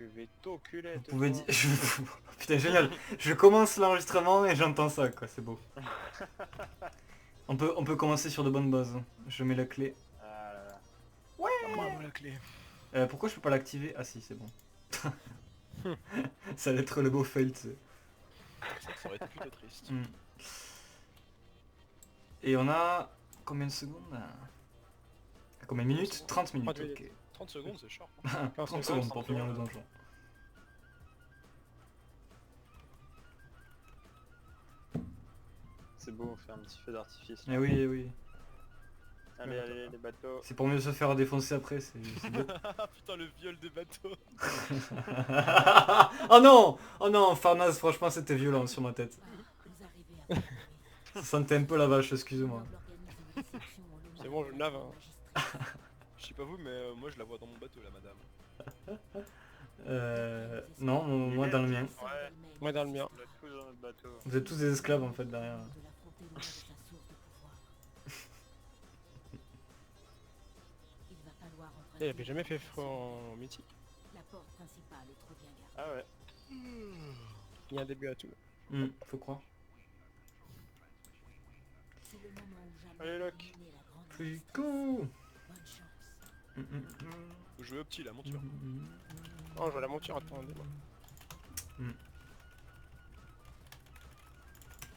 Je vais t'enculer. Vous pouvez dire... Putain, génial. Je commence l'enregistrement et j'entends ça, quoi. C'est beau. On peut commencer sur de bonnes bases. Je mets la clé. Ah là là. Ouais. Donne-moi la clé. Pourquoi je peux pas l'activer? Ah si, c'est bon. Ça allait être le beau fail, tu sais. Ça aurait été plutôt triste. Mm. Et on a... Combien de secondes? Combien de minutes? 30 minutes, 30 ok. 30 secondes, c'est short. 30 secondes pour finir le donjon. C'est beau, on fait un petit feu d'artifice. Eh oui, eh oui. Allez, allez, les bateaux. C'est pour mieux se faire défoncer après, c'est beau. Putain, le viol des bateaux. Oh non! Oh non, Farnaz, franchement c'était violent sur ma tête. Ça sentait un peu la vache, excusez-moi. C'est bon, je me lave. Hein. Je sais pas vous, mais moi je la vois dans mon bateau, la madame. Non, moi dans le mien. Ouais, Moi dans le mien. on a tous dans notre bateau. Vous êtes tous des esclaves en fait derrière. Il avait jamais fait feu en mythique. Ah ouais. Il y a un début à tout. Faut croire. Allez, Locke. Frico. Faut jouer au petit, la monture. Mm. Oh, je vois la monture, attendez-moi.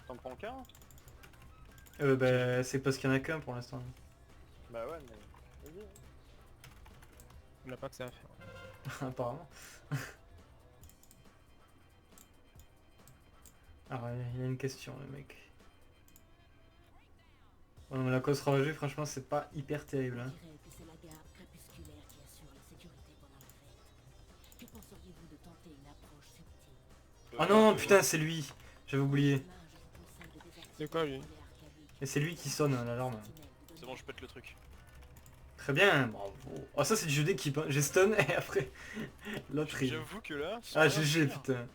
T'en prends qu'un? Bah, c'est parce qu'il y en a qu'un pour l'instant. Bah ouais, mais... Vas-y. On n'a pas que ça à faire. Apparemment. Alors, il y a une question, le mec. Bon, non, mais la cause ravagée, franchement, c'est pas hyper terrible. Hein. Oh non, putain, c'est lui. J'avais oublié. C'est quoi lui? Et c'est lui qui sonne l'alarme. C'est bon, je pète le truc. Très bien, bravo. Oh, ça, c'est du jeu d'équipe. Hein. J'ai stun et après, l'autre il... J'avoue que là... Ah, GG, putain.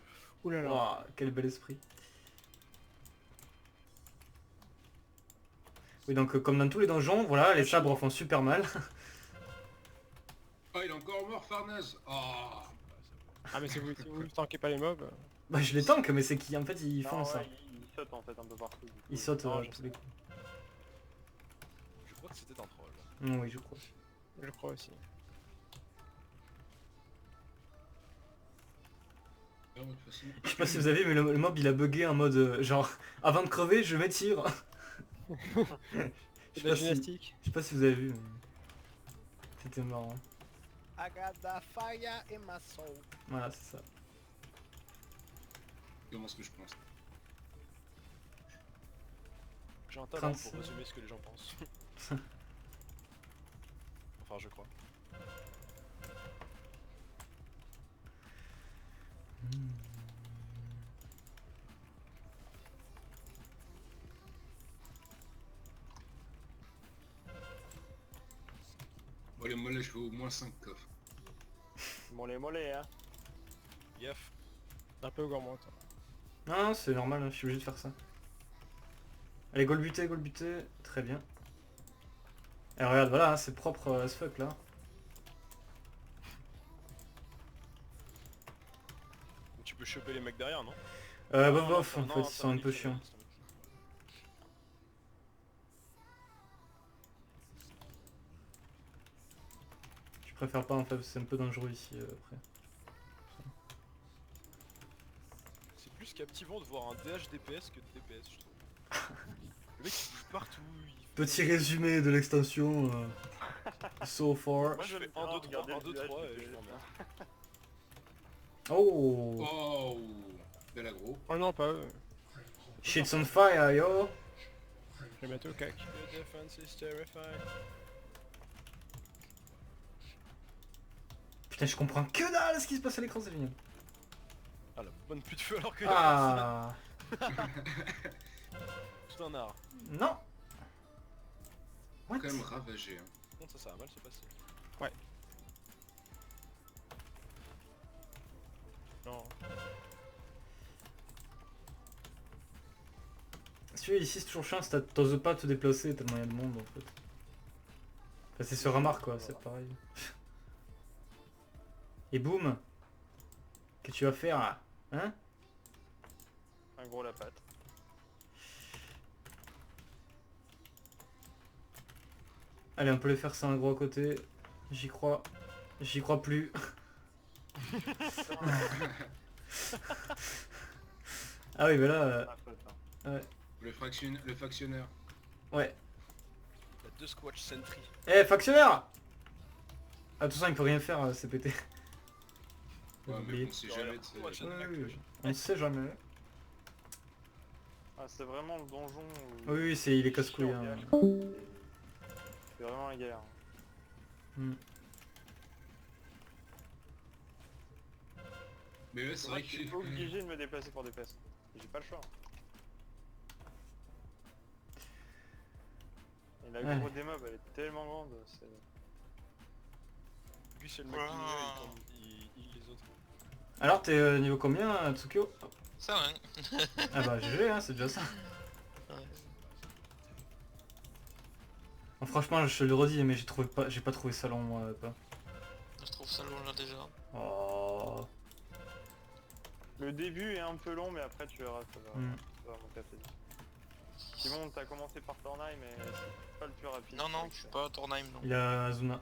Oulala. Wow, quel bel esprit. Oui, donc comme dans tous les donjons, voilà, les sabres font super mal. Oh, il est encore mort, Farnaz. Oh. Ah mais si vous ne tankez pas les mobs... Bah, je les tank, mais c'est qui en fait ils font Non, ça. ouais, il saute en fait un peu partout. Du coup. Ils sautent Non, tous je les coups. Je crois que c'était un troll. Oui, je crois. Je crois aussi. Ah, de toute façon. Je sais pas si vous avez vu, mais le mob il a bugué en mode genre avant de crever, je m'étire. Je C'est sais de la pas si- gymnastique. je sais pas si vous avez vu. Mais... C'était marrant. I got the fire in my soul. Voilà, c'est ça. Comment ce que je pense. J'ai un talent 36. pour résumer ce que les gens pensent. Enfin, je crois. Bon, allez, moi là, je fais au moins 5 coffres. Bon, les mollets, hein. Gaffe. Un peu gourmand, toi. Non, c'est normal, hein, je suis obligé de faire ça. Allez, goal buté, goal buté. Très bien. Et regarde, voilà, hein, c'est propre as fuck là. Tu peux choper les mecs derrière, non? Bof bof, Non, en non, fait, ça ils sont un va, peu ça va, chiants. ça va. Je préfère pas en fait, c'est un peu dangereux ici après. C'est plus captivant de voir un DH DPS que de DPS, je trouve. Le mec il bouge partout, il... Petit résumé de l'extension so far. Moi je fais 1, 2, 3, 1, 2, 3 et je m'emmerde. Oh, Oh, bel aggro. Oh non, pas eux. shit's on fire yo. Je vais mettre au cac. The defense is terrifying. Putain, je comprends que dalle ce qui se passe à l'écran, c'est génial. Ah la bonne pute feu alors que Ah tout un art. non. What? Quand même ravagé. Hein. Bon, ça va mal se passer. Ouais. Non. Celui ici c'est toujours chiant, t'oses pas te déplacer tellement il y a de monde en fait. Enfin, c'est sur remarque quoi, c'est pareil. Et boum. que tu vas faire là? Hein? Un gros la patte. Allez, on peut les faire ça un gros à côté. J'y crois. J'y crois plus. Ah oui, mais là... Ah, faute, hein. ouais. Le factionneur. Ouais. Il y a 2 Squatch Sentry. Eh, factionnaire! Ah, de toute façon, il peut rien faire, c'est pété. Ouais, mais Oublié. on sait jamais, tu sais. Ouais, Oui, oui, oui. On ne sait jamais. Ah, c'est vraiment le donjon où... Oui, oui, il est casse-couille. chiant, Hein. gars. C'est vraiment la galère. Hmm. Mais ouais, c'est vrai Je que... suis obligé de me déplacer pour des fesses. J'ai pas le choix. Et la Ouais. gros des mobs, elle est tellement grande. C'est... Lui c'est le mec qui Wow. il les autres. Alors, t'es niveau combien, Tsukio? Ça va, hein. Ah bah, GG, hein, c'est déjà ça. Ouais. Bon, franchement, je te le redis, mais j'ai pas trouvé ça long, moi, pas. Je trouve ça long là déjà. Oh. Le début est un peu long, mais après tu verras, ça va, Hmm. ça va monter assez vite. Simon, t'as commencé par Tornheim, mais c'est pas le plus rapide. Non, non, c'est je suis vrai que pas à Tornheim non. Il a Azuna.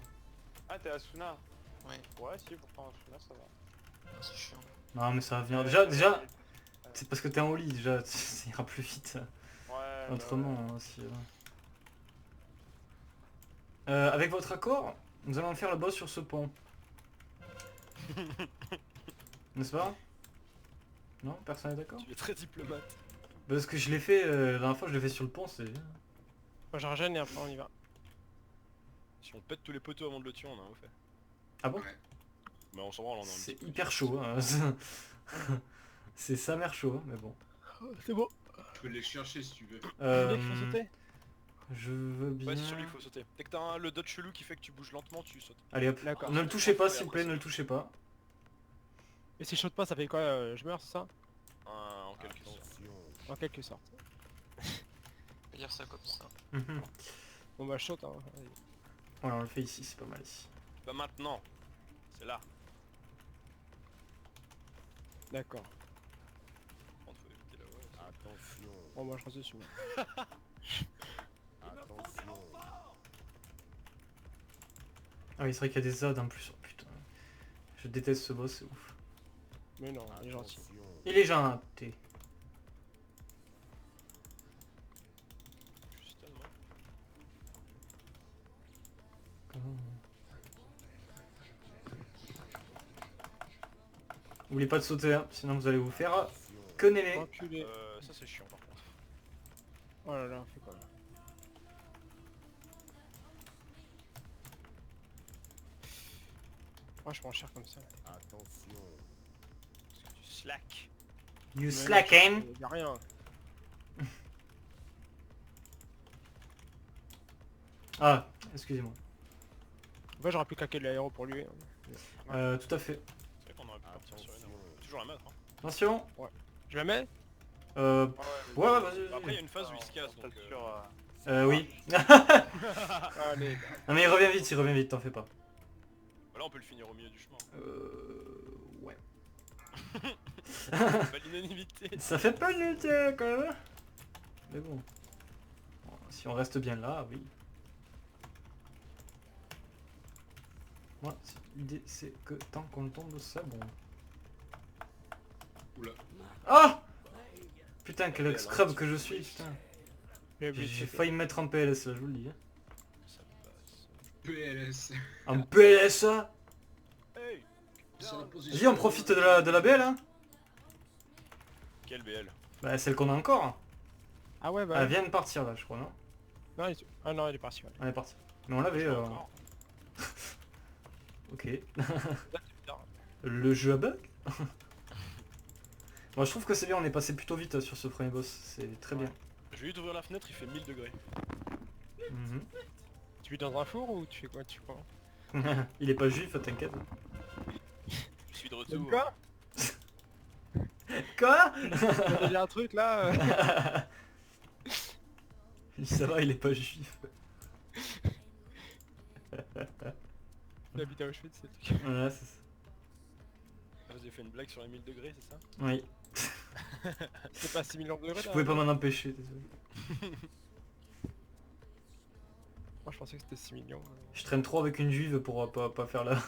Ah, t'es Asuna. Ouais, Ouais, si, pourtant Asuna, ça va. c'est chiant. Non, mais ça va venir. Ouais, Déjà, c'est parce que t'es en haut lit, déjà, ça ira plus vite. Ouais, Autrement, hein, si... avec votre accord, nous allons faire le boss sur ce pont. N'est-ce pas? Non? Personne n'est d'accord? Tu es très diplomate. Parce que je l'ai fait, la dernière fois je l'ai fait sur le pont, c'est bien. Moi je régène et après on y va. Si on pète tous les poteaux avant de le tuer, on a un fait. Ah bon? Ouais. Mais on s'en branle, on a un C'est petit peu. hyper chaud, hein. C'est sa mère chaud, hein, mais bon. C'est bon. Tu peux les chercher si tu veux. Dès qu'il faut sauter. Je veux bien... Ouais, c'est sur lui qu'il faut sauter. Dès que t'as le dodge chelou qui fait que tu bouges lentement, tu sautes. Allez hop, D'accord. ne le touchez pas s'il vous plaît, ne le touchez pas. Et si je saute pas, ça fait quoi je meurs, c'est ça? En quelque sorte. En quelque sorte. On peut dire ça comme ça. Mhm. Bon bah je saute hein. Allez. Voilà, on le fait ici, c'est pas mal ici. Bah maintenant, c'est là. D'accord. Faut éviter la voie. Bon bah je reste dessus. Ah oui, c'est vrai qu'il y a des ZAD en plus, oh putain. Je déteste ce boss, c'est ouf. Mais non, il est gentil. Il est gentil. Juste tellement. N'oubliez pas de sauter, hein, sinon vous allez vous faire connaître. Enculé. Ça c'est chiant par contre. Oh là là, fait quoi là? Moi je prends cher comme ça. Parce que tu slack. You slacking. Y'a rien. Ah, excusez-moi. En fait j'aurais pu claquer de l'aéro pour lui. Tout à fait. C'est vrai qu'on aurait pu partir sur une. Toujours la mettre. Hein. Attention. Je la mets? Ouais, ouais, vas-y, Après il y a vas-y. une phase où il se casse donc. sur... Oui. Allez. Non mais il revient vite, t'en fais pas. Bah là on peut le finir au milieu du chemin. Ouais. Pas l'unanimité. Ça fait pas l'unité quand même. Mais bon. Bon, si on reste bien là, oui. Moi, l'idée c'est que tant qu'on tombe, c'est bon. Oula. Ah! Putain, quel scrub que je suis, putain. J'ai failli me mettre en PLS là, je vous le dis. Hein. Ça passe. PLS. En PLSA? Hey! Sur la position. Vas-y, on profite de la BL, hein. Quel BL? Bah, celle qu'on a encore. Ah ouais bah. Elle vient de partir là, je crois, non? Non, ah non, il est parti. Ouais. Elle est partie. Mais on l'avait. Encore. Ok. Là, c'est bizarre. Le jeu à bug. Moi je trouve que c'est bien, on est passé plutôt vite sur ce premier boss, c'est très bien. Je vais lui ouvrir la fenêtre, il fait 1000 degrés. Mhm. Tu vis dans un four ou tu fais quoi? Tu crois? Il est pas juif, t'inquiète. Je suis de retour. Quoi? Quoi? Il y a un truc là Ça va, il est pas juif. Il habite à Auschwitz, c'est tout. Voilà, c'est ça. Vas-y, avez fait une blague sur les 1000 degrés, c'est ça? Oui. C'est pas 6 millions de degrés Je là. pouvais pas m'en empêcher, désolé. Moi je pensais que c'était 6 millions. Je traîne trop avec une juive pour pas faire la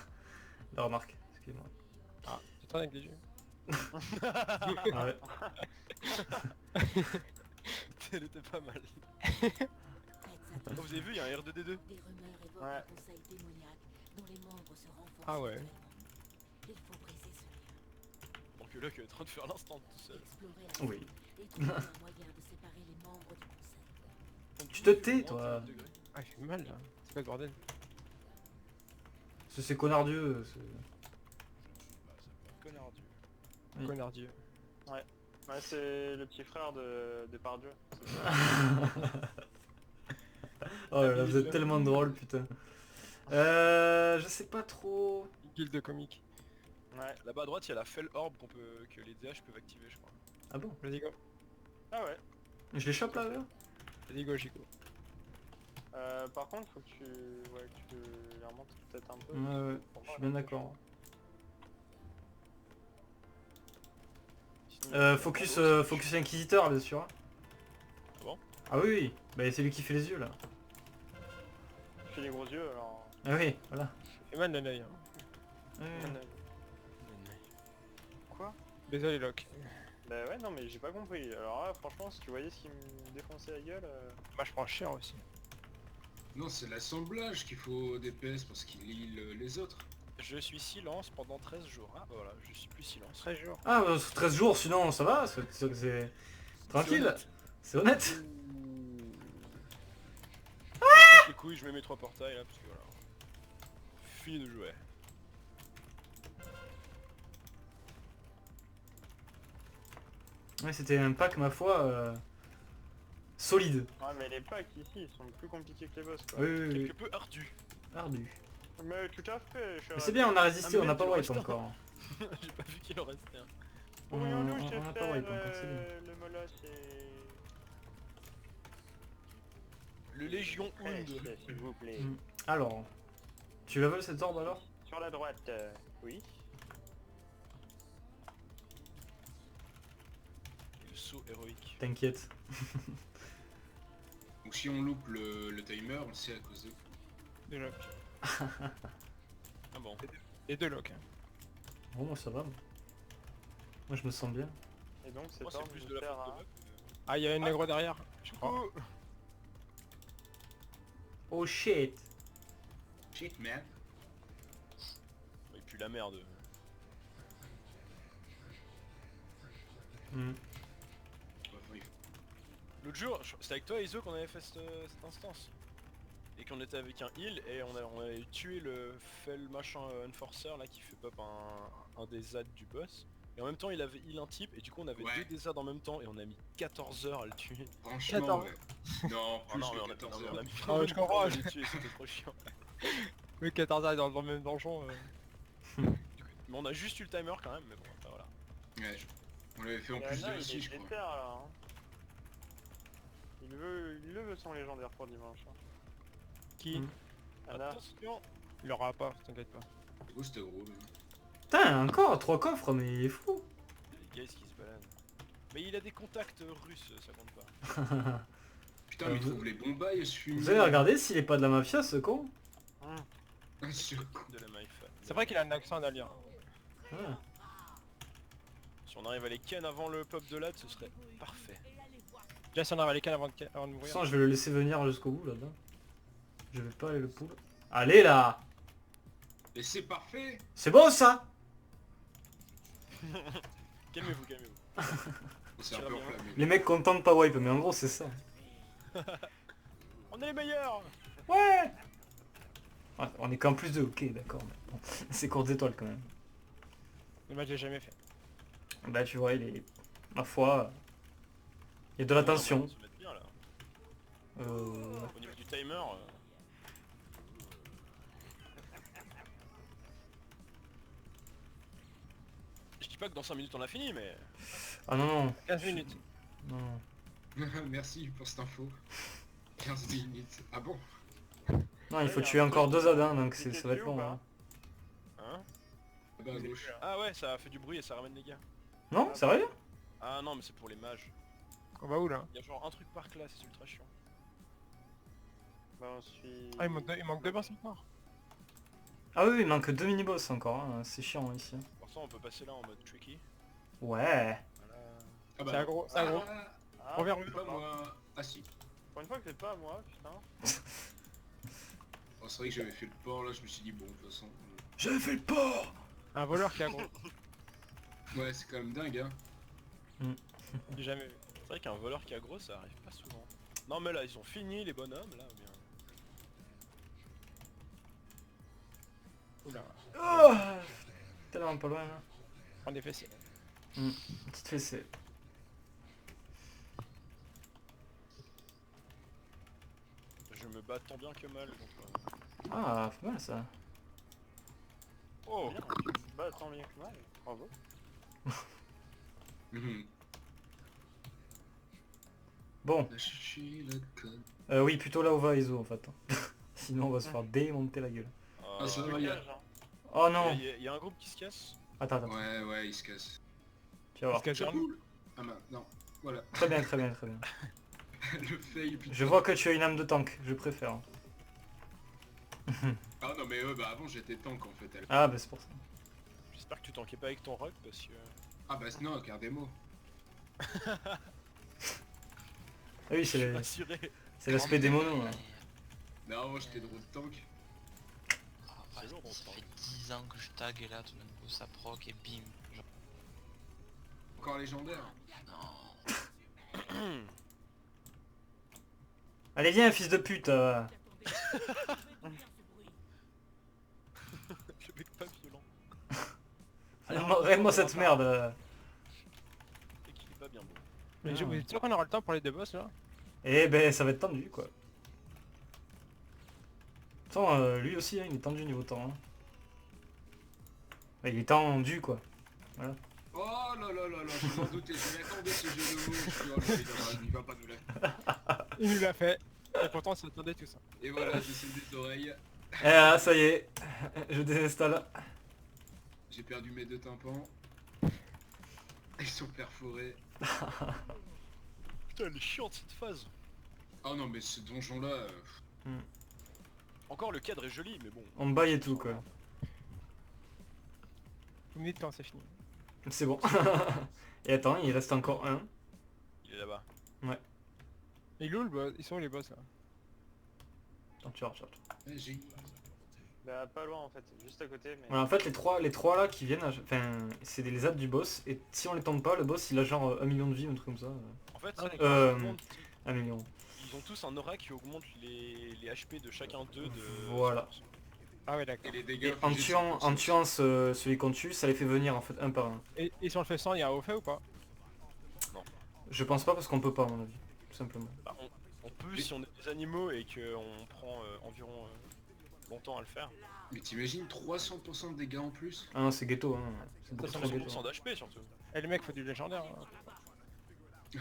remarque. Excuse-moi. Ah, tu traînes avec des jeux. Ah ouais. Elle était pas mal. Oh, vous avez vu, il y a un R2D2. Des rumeurs évoquent Ouais. un conseil démoniaque dont les membres se renforcent. Ah ouais. mutuellement. Il faut briser ce lien, Donc là, qui est en train de faire l'instant tout seul. explorer la Oui. zone et trouver un moyen de séparer les membres du conseil. Tu te tais, toi. Ah, il fait mal là. C'est pas le bordel. C'est connardieux. Connard Dieu. Oui. Connardieu. Ouais, c'est le petit frère de Pardieu. Oh là là, vous êtes tellement drôle, putain. Je sais pas trop. Guilde comique. Ouais. Là-bas à droite, il y a la Fell Orb que les DH peuvent activer, je crois. Ah bon? Vas-y go. Ah ouais. Je les chope là, là? Vas-y go Chico. Par contre, faut que tu les remontes peut-être un peu. Ouais, Pour je moi, suis bien là, d'accord. Sinon, Focus Inquisiteur, bien sûr. Ah bon? Ah oui, oui. Bah c'est lui qui fait les yeux là. Je fais les gros yeux alors. Ah oui, voilà. Fait mal l'œil. Hein. Ouais. Quoi? Désolé les locks. Bah ouais, non mais j'ai pas compris. Alors là, franchement, si tu voyais ce qui me défonçait la gueule. Moi je prends cher aussi. Non, c'est l'assemblage qu'il faut DPS parce qu'il heal les autres. Je suis silence pendant 13 jours. Ah bah voilà, je suis plus silence. 13 jours. Ah, 13 jours, sinon ça va, c'est tranquille. C'est honnête. Je pète les couilles, je mets mes 3 portails là parce que voilà. Fini de jouer. Ouais, c'était un pack, ma foi, solide. Ouais, mais les packs ici, ils sont plus compliqués que les boss quoi. Oui, oui, oui. Quelque peu ardu. Ardu. Mais tout à fait, cher. Mais c'est bien, on a résisté, Ah, mais on n'a même pas tu wipe restes encore. J'ai pas vu qu'il en restait un. Pourrions-nous on se a pas faire wipe encore, c'est bien. le molosse et... Le Légion Fraîche, Hund. s'il vous plaît. Mm. Alors, tu level cette orbe alors? Sur la droite, oui. Le saut héroïque. T'inquiète. Donc si on loupe le timer, on sait à cause de vous. 2 locks. Ah bon. Et 2 locks. Hein. Bon, moi ça va. Moi je me sens bien. Et donc c'est Moi c'est plus de la faute de Buck. Ah, il y a une négro derrière. Je crois. Oh shit. Shit, man. Il pue la merde. Mm. Oui. L'autre jour, c'était avec toi Iso qu'on avait fait cette instance. Et qu'on était avec un heal et on avait tué le Fell machin Enforcer là qui fait pop un des ZAD du boss. Et en même temps il avait heal un type et du coup on avait Ouais. 2 des ZAD en même temps et on a mis 14 heures à le tuer. Franchement, Attends. ouais. Non, Oh plus non mais que on a 14 on heures. a mis Ah ouais, je comprends. on l'a tué, c'était trop chiant. Oui, 14 ans dans le même donjon. Mais on a juste eu le timer quand même mais bon enfin, voilà. Ouais, on l'avait fait en plus de aussi, je crois. Là, hein. Il le veut son légendaire pour dimanche. Hein. Qui Mm. Anna. Attention. Il l'aura pas, t'inquiète pas. Oh, c'était gros. Là. Putain, encore 3 coffres, mais il est fou. Les guys qui se baladent. Mais il a des contacts russes, ça compte pas. Putain, mais il vous- trouve les bons bails, ce fumier. Vous avez regardé s'il est pas de la mafia ce con? Ah, sûr. De la Maïfa. C'est vrai qu'il a un accent d'alien. Ah. Si on arrive à les ken avant le pop de l'ad, ce serait parfait. Déjà si on arrive à les cannes avant de De toute mourir. façon, je vais le laisser venir jusqu'au bout là-bas. Je vais pas aller le pool. Allez là! Et c'est parfait. C'est bon ça! Calmez-vous, calmez-vous. On s'est un Tire peu bien. enflammé. Les mecs contents de pas wipe, mais en gros c'est ça. On est les meilleurs. Ouais! Ouais, on est qu'en plus de ok, d'accord. Mais bon, c'est courte étoile quand même. Le match j'ai jamais fait. Bah tu vois, il est... Ma foi... Il y a de la tension. On va se mettre bien là. Au niveau du timer, je dis pas que dans 5 minutes on a fini, mais Ah non, non. 15 minutes. Non, non. Merci pour cette info. 15 minutes. Ah bon? Non, il faut Ouais, tuer encore 2 adins, donc Il ça va être était où, long. bah Hein. hein. Là-bas à gauche. Ah ouais, ça a fait du bruit et ça ramène les gars. Non, sérieux? Ah non, mais c'est pour les mages. On va où là? Il y a genre un truc par classe, c'est ultra chiant. Bah on suit... Ah il manque deux boss encore. Ah oui, il manque 2 mini-boss encore, hein. C'est chiant ici. Pour ça, on peut passer là en mode tricky. Ouais. Voilà. Ah C'est aggro, c'est aggro. Ah, Reviens, Pas moi. Ah si. pour une fois que c'est pas à moi, putain. Oh, c'est vrai que j'avais fait le port là, je me suis dit bon de toute façon. J'avais fait le port. Un voleur qui est aggro. Ouais c'est quand même dingue hein. J'ai jamais vu. C'est vrai qu'un voleur qui a gros, ça arrive pas souvent. Non mais là, ils ont fini les bonhommes là. Mais... Oula, Oh, tellement pas loin là. prends des fessiers. Petite fessée. Je me bats tant bien que mal contre... Ah, pas mal ça. Oh Bien, bah tant bien que mal, bravo. Mhm. Bon, La chichi, la conne. oui, plutôt là où va Iso en fait. Sinon on va se faire démonter la gueule. Ah, ça va, il y a- Blocage, hein. Oh non. Il y a un groupe qui se casse. Attends, attends, Ouais il se casse. tu vas voir. Parce que Cool. Ah bah non. Voilà. Très bien, très bien, très bien. Le fail putain. Je vois que tu as une âme de tank, je préfère. Ah non mais bah avant j'étais tank en fait. Ah bah c'est pour ça. J'espère que tu t'enquais pas avec ton rock parce que... Ah bah non, regarde des mots. Ah oui, Je suis c'est assuré. l'aspect des monos. Ouais. Non moi j'étais drôle de tank. Ah, C'est ouais, lourd, on ça sent. fait 10 ans que je tag et là tout d'un coup ça proc et bim. Genre, Encore légendaire. non. Allez viens fils de pute. Le mec pas violent. Règle-moi cette merde. Et qu'il est pas bien beau. Mais Ah. vous êtes sûr qu'on aura le temps pour les deux boss là? Eh ben ça va être tendu quoi. De toute façon, lui aussi hein, il est tendu niveau temps. Hein. Ouais, il est tendu quoi. Oh là là là là, je m'en doutais, je m'attendais ce jeu de mots. Je suis oh là, il va pas nous la. Il nous l'a fait. Et pourtant on s'attendait tout ça. Et voilà, je sais des oreilles. Eh ah, ça y est, je désinstalle. J'ai perdu mes deux tympans. Ils sont perforés. Putain, elle est chiante cette phase. Oh non mais ce donjon là. Encore le cadre est joli, mais bon. On baille et tout quoi. Vous me dites quand c'est fini. C'est bon. Et attends, il reste encore un. Il est là-bas. Et il est où le boss? Ils sont où les boss là? Attends, tu vois, tu vois. Ouais, j'ai. Bah pas loin en fait, juste à côté mais... Voilà, en fait les trois là qui viennent, enfin c'est les adds du boss et si on les tombe pas, le boss il a genre 1 million de vie ou un truc comme ça. En fait, Ah, ça, d'accord. Euh, ils augmentent- 1 million. ils ont tous un aura qui augmente les HP de chacun d'eux de... Voilà. Ah ouais d'accord. Et les Et dégâts. en infligés tuant, sont en tuant celui qu'on tue, ça les fait venir en fait un par un. Et si on le fait sans, il y a un haut fait ou pas? Je pense pas parce qu'on peut pas à mon avis, tout simplement. Bah, on peut si on est des animaux et qu'on prend environ longtemps à le faire. Mais t'imagines 300% de dégâts en plus? Ah non c'est ghetto hein. C'est beaucoup Ça, trop c'est ghetto. 100% d'HP surtout. Et le mec faut du légendaire. Hein.